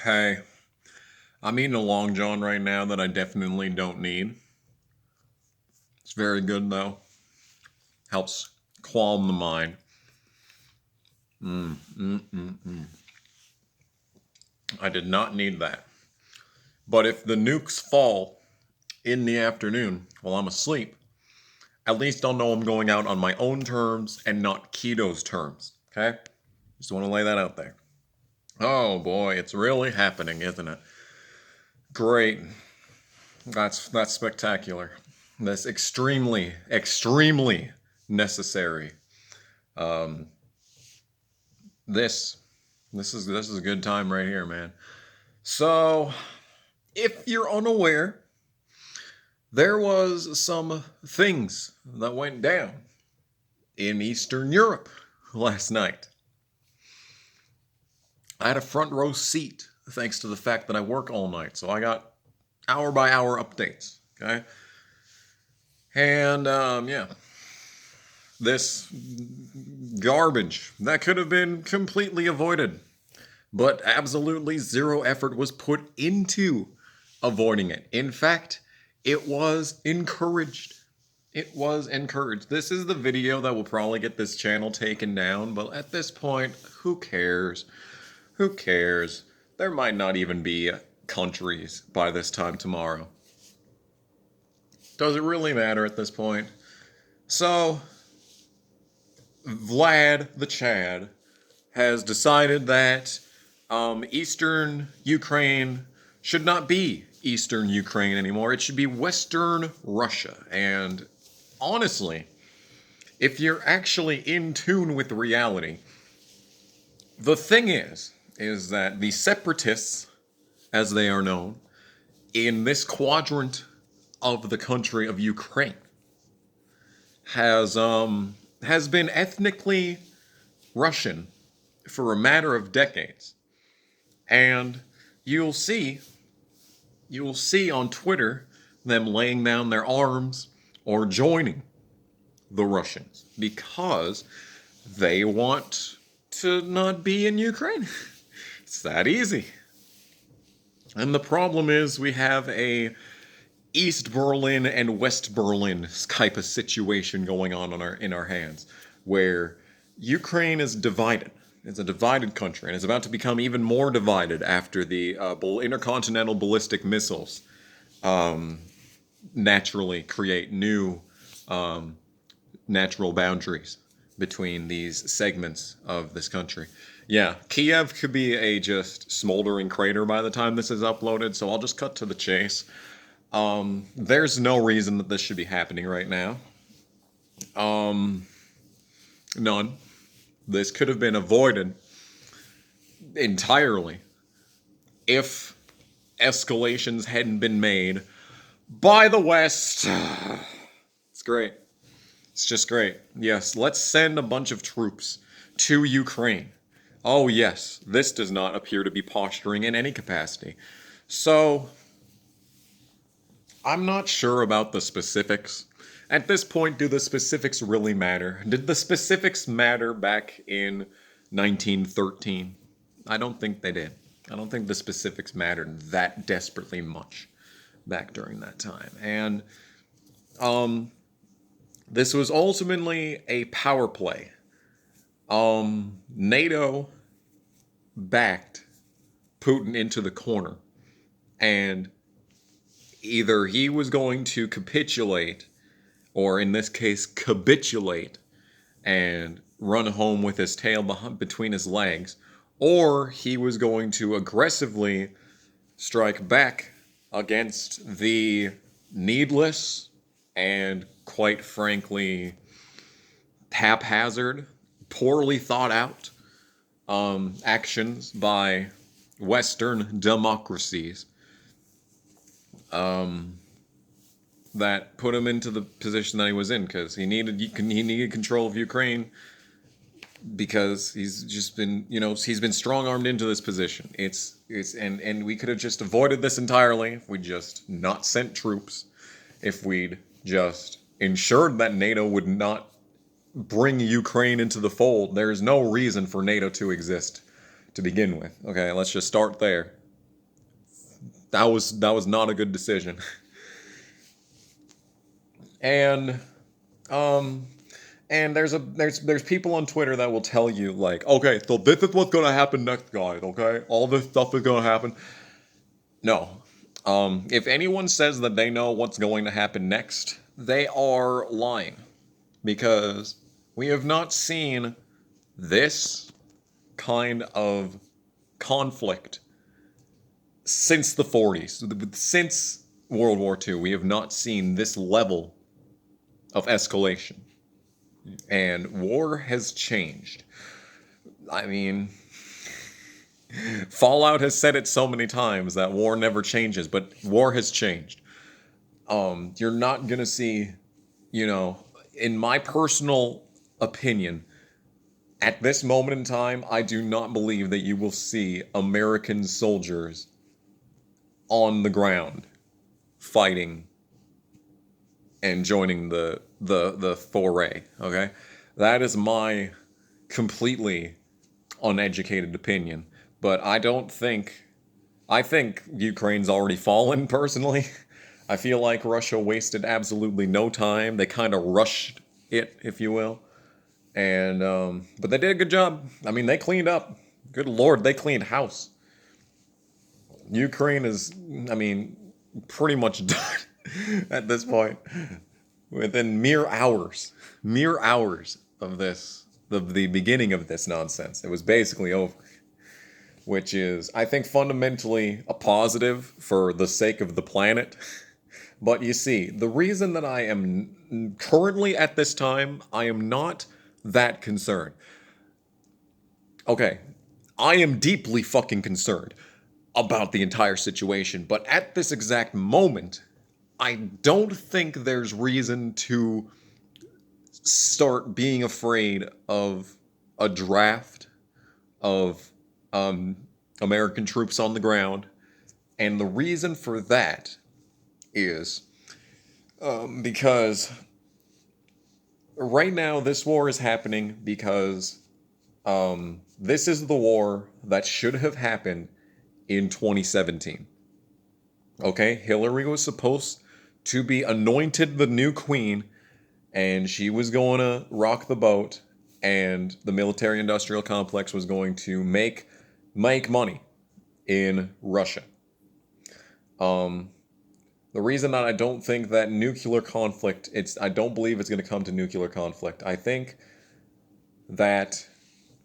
Hey, I'm eating a Long John right now that I definitely don't need. It's very good though. Helps calm the mind. Mm, mm, mm, mm. I did not need that. But if the nukes fall in the afternoon while I'm asleep, at least I'll know I'm going out on my own terms and not Keto's terms. Okay? Just want to lay that out there. Oh boy, it's really happening, isn't it? Great. That's spectacular. That's extremely necessary. Um, this this is a good time right here, man. So, if you're unaware, there was some things that went down in Eastern Europe last night. I had a front row seat thanks to the fact that I work all night, so I got hour by hour updates. Okay, and yeah, this garbage that could have been completely avoided, but absolutely zero effort was put into avoiding it. In fact, it was encouraged. It was encouraged. This is the video that will probably get this channel taken down, but at this point, who cares? Who cares? There might not even be countries by this time tomorrow. Does it really matter at this point? So, Vlad the Chad has decided that Eastern Ukraine should not be Eastern Ukraine anymore. It should be Western Russia. And honestly, if you're actually in tune with reality, the thing is that the separatists, as they are known, in this quadrant of the country of Ukraine, has been ethnically Russian for a matter of decades. And you'll see on Twitter them laying down their arms or joining the Russians because they want to not be in Ukraine. It's that easy. And the problem is we have a East Berlin and West Berlin type of situation going on in our hands, where Ukraine is divided. It's a divided country, and it's about to become even more divided after the intercontinental ballistic missiles naturally create new natural boundaries between these segments of this country. Yeah, Kiev could be a just smoldering crater by the time this is uploaded, so I'll just cut to the chase. There's no reason that this should be happening right now. None. This could have been avoided entirely if escalations hadn't been made by the West. It's great. It's just great. Yes, let's send a bunch of troops to Ukraine. Oh, yes, this does not appear to be posturing in any capacity. So, I'm not sure about the specifics. At this point, do the specifics really matter? Did the specifics matter back in 1913? I don't think they did. I don't think the specifics mattered that desperately much back during that time. And this was ultimately a power play. NATO backed Putin into the corner, and either he was going to capitulate, or in this case, capitulate, and run home with his tail between his legs, or he was going to aggressively strike back against the needless and, quite frankly, haphazard, poorly thought out actions by Western democracies that put him into the position that he was in, because he needed control of Ukraine, because he's just been, he's been strong-armed into this position. And we could have just avoided this entirely if we just not sent troops, if we'd just ensured that NATO would not bring Ukraine into the fold. There is no reason for NATO to exist to begin with. Okay, let's just start there. That was not a good decision. And um and there's people on Twitter that will tell you like, okay, so this is what's gonna happen next, guys. Okay, all this stuff is gonna happen. No, if anyone says that they know what's going to happen next, they are lying, because we have not seen this kind of conflict since the 40s. Since World War II, we have not seen this level of escalation. And war has changed. I mean, Fallout has said it so many times that war never changes, but war has changed. You're not gonna see, in my personal opinion, at this moment in time, I do not believe that you will see American soldiers on the ground fighting and joining the foray. Okay, that is my completely uneducated opinion, but I think Ukraine's already fallen personally. I feel like Russia wasted absolutely no time. They kind of rushed it, if you will. And but they did a good job. I mean, they cleaned up. Good lord, they cleaned house. Ukraine is, I mean, pretty much done at this point. Within mere hours of this, the beginning of this nonsense, it was basically over. Which is, I think, fundamentally a positive for the sake of the planet. But you see, the reason that I am currently at this time, I am not that concerned. Okay, I am deeply fucking concerned about the entire situation, but at this exact moment, I don't think there's reason to start being afraid of a draft of American troops on the ground. And the reason for that is because right now this war is happening because this is the war that should have happened in 2017. Okay, Hillary was supposed to be anointed the new queen, and she was going to rock the boat, and the military-industrial complex was going to make money in Russia. The reason that I don't think that nuclear conflict, I don't believe it's going to come to nuclear conflict. I think that,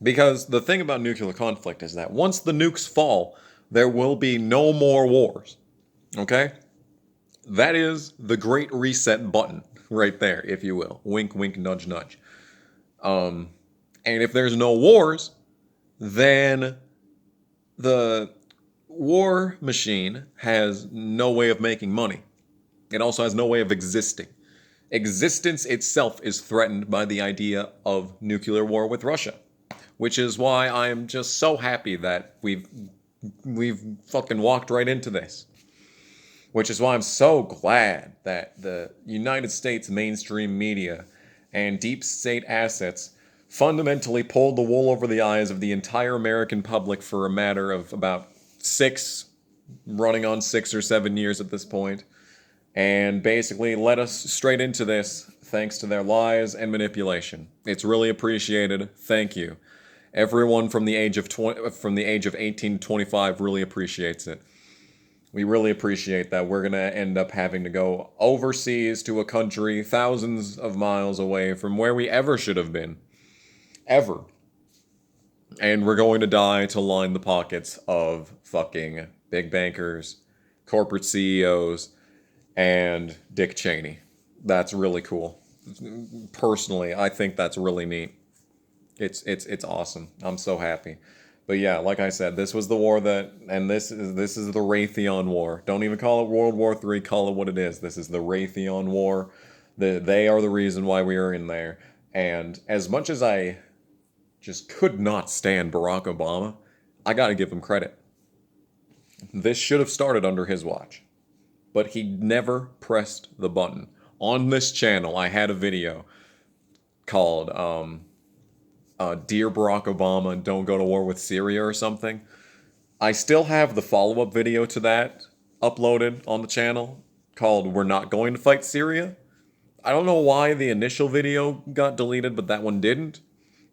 because the thing about nuclear conflict is that once the nukes fall, there will be no more wars. Okay? That is the great reset button right there, if you will. Wink, wink, nudge, nudge. And if there's no wars, then the war machine has no way of making money. It also has no way of existing. Existence itself is threatened by the idea of nuclear war with Russia, which is why I'm just so happy that we've fucking walked right into this. Which is why I'm so glad that the United States mainstream media and deep state assets fundamentally pulled the wool over the eyes of the entire American public for a matter of about 6 or 7 years at this point, and basically led us straight into this thanks to their lies and manipulation. It's really appreciated. Thank you. Everyone from the age of 18 to 25 really appreciates it. We really appreciate that. We're going to end up having to go overseas to a country thousands of miles away from where we ever should have been. Ever. And we're going to die to line the pockets of fucking big bankers, corporate CEOs, and Dick Cheney. That's really cool. Personally, I think that's really neat. It's awesome. I'm so happy. But yeah, like I said, this was the war and this is the Raytheon War. Don't even call it World War III, call it what it is. This is the Raytheon War. They are the reason why we are in there. And as much as I just could not stand Barack Obama, I gotta give him credit. This should have started under his watch. But he never pressed the button. On this channel, I had a video called Dear Barack Obama, Don't Go to War with Syria or something. I still have the follow-up video to that uploaded on the channel called We're Not Going to Fight Syria. I don't know why the initial video got deleted, but that one didn't.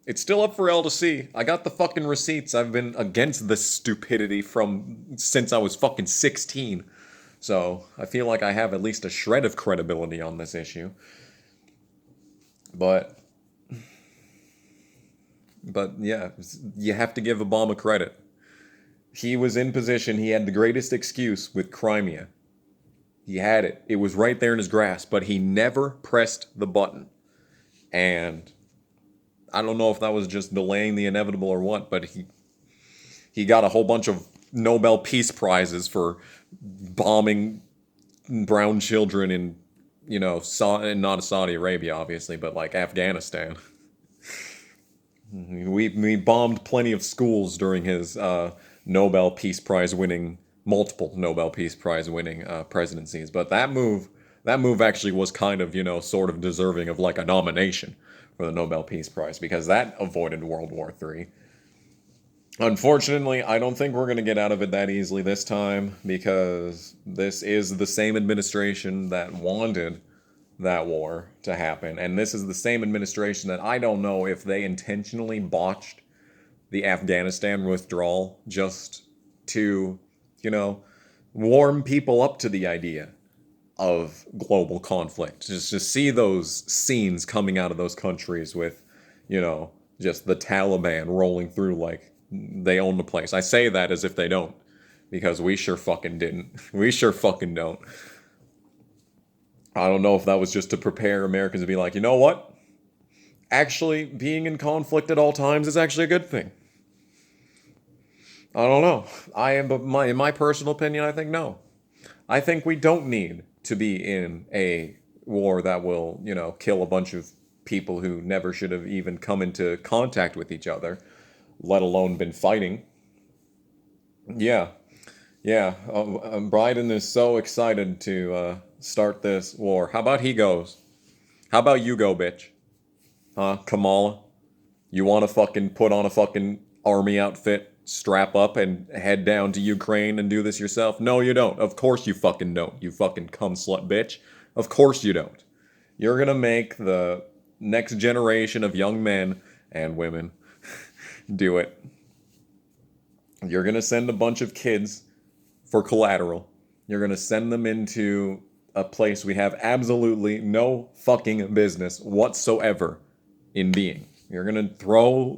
It's still up for all to see. I got the fucking receipts. I've been against this stupidity since I was fucking 16. So I feel like I have at least a shred of credibility on this issue. But yeah, you have to give Obama credit. He was in position. He had the greatest excuse with Crimea. He had it. It was right there in his grasp, but he never pressed the button. And I don't know if that was just delaying the inevitable or what, but he got a whole bunch of Nobel Peace Prizes for bombing brown children in, not Saudi Arabia, obviously, but like Afghanistan. We bombed plenty of schools during his Nobel Peace Prize winning, multiple Nobel Peace Prize winning presidencies. But that move actually was kind of, sort of deserving of like a nomination for the Nobel Peace Prize, because that avoided World War III. Unfortunately, I don't think we're going to get out of it that easily this time, because this is the same administration that wanted that war to happen. And this is the same administration that I don't know if they intentionally botched the Afghanistan withdrawal just to, warm people up to the idea of global conflict. Just to see those scenes coming out of those countries with, just the Taliban rolling through like they own the place. I say that as if they don't, because we sure fucking didn't. We sure fucking don't. I don't know if that was just to prepare Americans to be like, you know what? Actually, being in conflict at all times is actually a good thing. I don't know. In my personal opinion, I think no. I think we don't need to be in a war that will, kill a bunch of people who never should have even come into contact with each other, let alone been fighting. Yeah, yeah. Biden is so excited to start this war. How about he goes? How about you go, bitch? Huh, Kamala? You want to fucking put on a fucking army outfit, strap up, and head down to Ukraine and do this yourself? No, you don't. Of course you fucking don't. You fucking cum slut bitch. Of course you don't. You're gonna make the next generation of young men and women do it. You're gonna send a bunch of kids for collateral. You're gonna send them into a place we have absolutely no fucking business whatsoever in being. You're gonna throw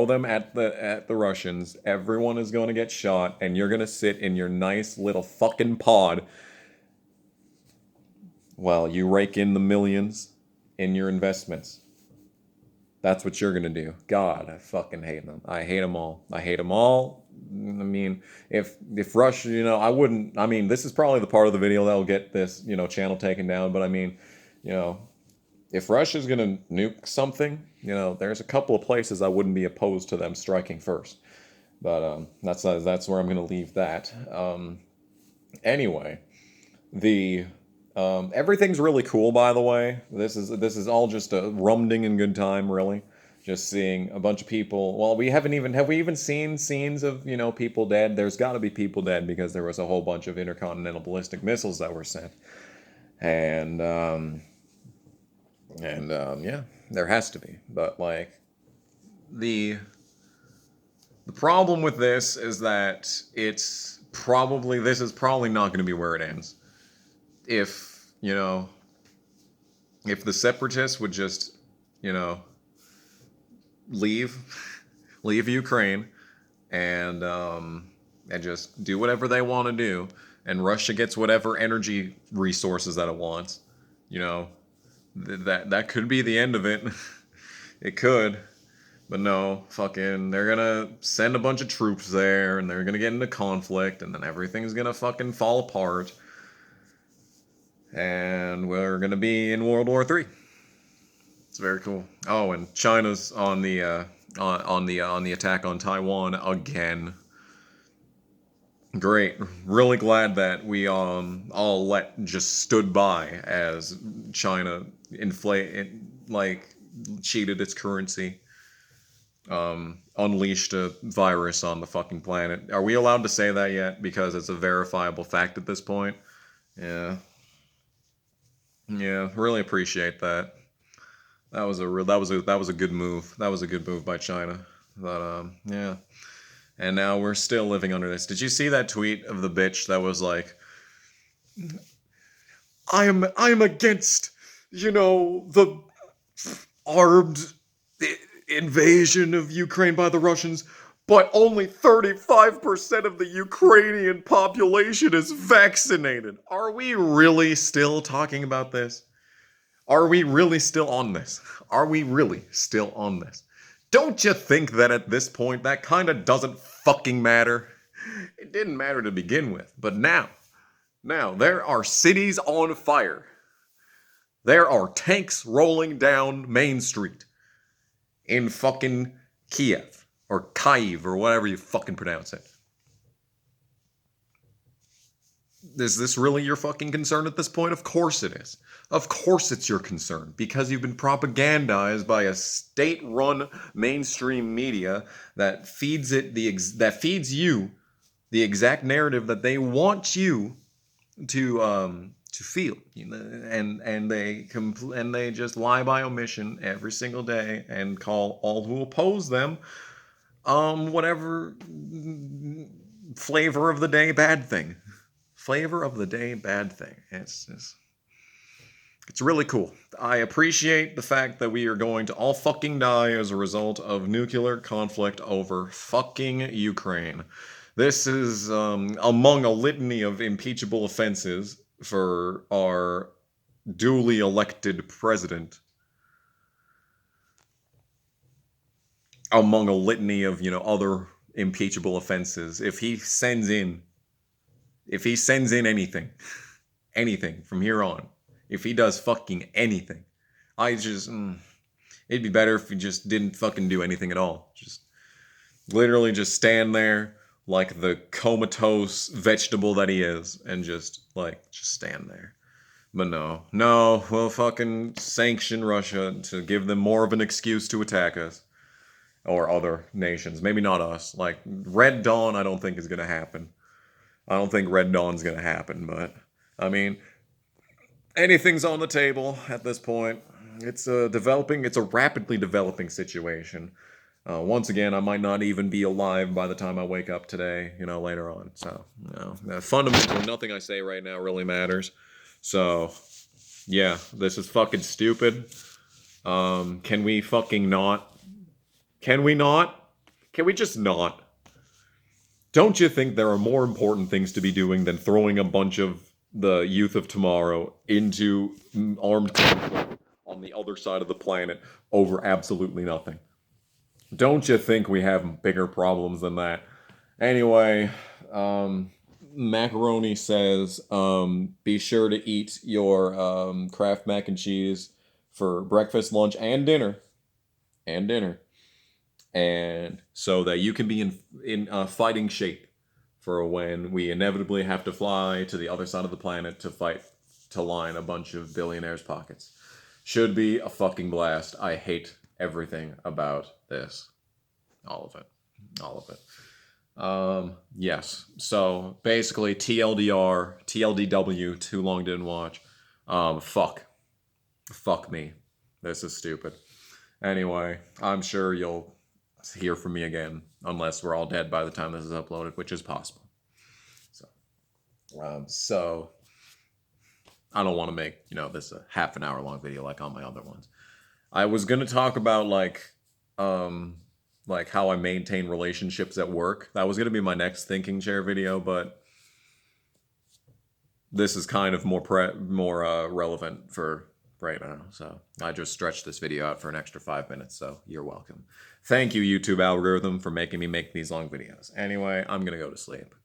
them at the Russians. Everyone is gonna get shot, and you're gonna sit in your nice little fucking pod while you rake in the millions in your investments. That's what you're gonna do. God, I fucking hate them. I hate them all. I hate them all. I mean, if Russia, I wouldn't. I mean, this is probably the part of the video that will get this, channel taken down. But I mean, if Russia's gonna nuke something, there's a couple of places I wouldn't be opposed to them striking first. But that's where I'm gonna leave that. Anyway, the everything's really cool, by the way. This is all just a rumding and good time, really. Just seeing a bunch of people. Well, have we even seen scenes of, people dead? There's got to be people dead, because there was a whole bunch of intercontinental ballistic missiles that were sent. And yeah, there has to be. But like the problem with this is that this is probably not going to be where it ends. If the separatists would just, leave Ukraine and just do whatever they want to do, and Russia gets whatever energy resources that it wants, that could be the end of it. It could. But no, fucking, they're gonna send a bunch of troops there, and they're gonna get into conflict, and then everything's gonna fucking fall apart. And we're gonna be in World War III. It's very cool. Oh, and China's on the attack on Taiwan again. Great. Really glad that we all just stood by as China cheated its currency. unleashed a virus on the fucking planet. Are we allowed to say that yet? Because it's a verifiable fact at this point. Yeah. Yeah, really appreciate that. That was a good move. That was a good move by China. But yeah. And now we're still living under this. Did you see that tweet of the bitch that was like, I'm against, the armed invasion of Ukraine by the Russians, but only 35% of the Ukrainian population is vaccinated. Are we really still talking about this? Are we really still on this? Are we really still on this? Don't you think that at this point that kind of doesn't fucking matter? It didn't matter to begin with, but now there are cities on fire. There are tanks rolling down Main Street in fucking Kiev or Kyiv or whatever you fucking pronounce it. Is this really your fucking concern at this point? Of course it is. Of course it's your concern because you've been propagandized by a state-run mainstream media that feeds you the exact narrative that they want you to feel, and they just lie by omission every single day and call all who oppose them whatever flavor of the day bad thing. Flavor of the day bad thing. It's really cool. I appreciate the fact that we are going to all fucking die as a result of nuclear conflict over fucking Ukraine. This is among a litany of impeachable offenses for our duly elected president. Among a litany of, other impeachable offenses. If he sends in anything from here on, if he does fucking anything, it'd be better if he just didn't fucking do anything at all. Just literally just stand there like the comatose vegetable that he is and just stand there. But no, we'll fucking sanction Russia to give them more of an excuse to attack us. Or other nations. Maybe not us. Like, Red Dawn I don't think is gonna happen. I don't think Red Dawn's gonna happen, but, I mean, anything's on the table at this point. It's a rapidly developing situation. Once again, I might not even be alive by the time I wake up today, later on. So, fundamentally, nothing I say right now really matters. So, yeah, this is fucking stupid. Can we fucking not? Can we not? Can we just not? Don't you think there are more important things to be doing than throwing a bunch of the youth of tomorrow into armed conflict on the other side of the planet over absolutely nothing? Don't you think we have bigger problems than that? Anyway, Macaroni says, be sure to eat your Kraft mac and cheese for breakfast, lunch, and dinner. And so that you can be in fighting shape for when we inevitably have to fly to the other side of the planet to fight to line a bunch of billionaires' pockets. Should be a fucking blast. I hate everything about this. All of it. Yes. So basically, TLDW, too long didn't watch. Fuck me. This is stupid. Anyway, I'm sure you'll hear from me again, unless we're all dead by the time this is uploaded, which is possible. So I don't want to make this a half an hour long video like all my other ones. I was gonna talk about like how I maintain relationships at work. That was gonna be my next thinking chair video, but this is kind of more relevant for right now. So I just stretched this video out for an extra 5 minutes, so you're welcome. Thank you, YouTube algorithm, for making me make these long videos. Anyway, I'm gonna go to sleep.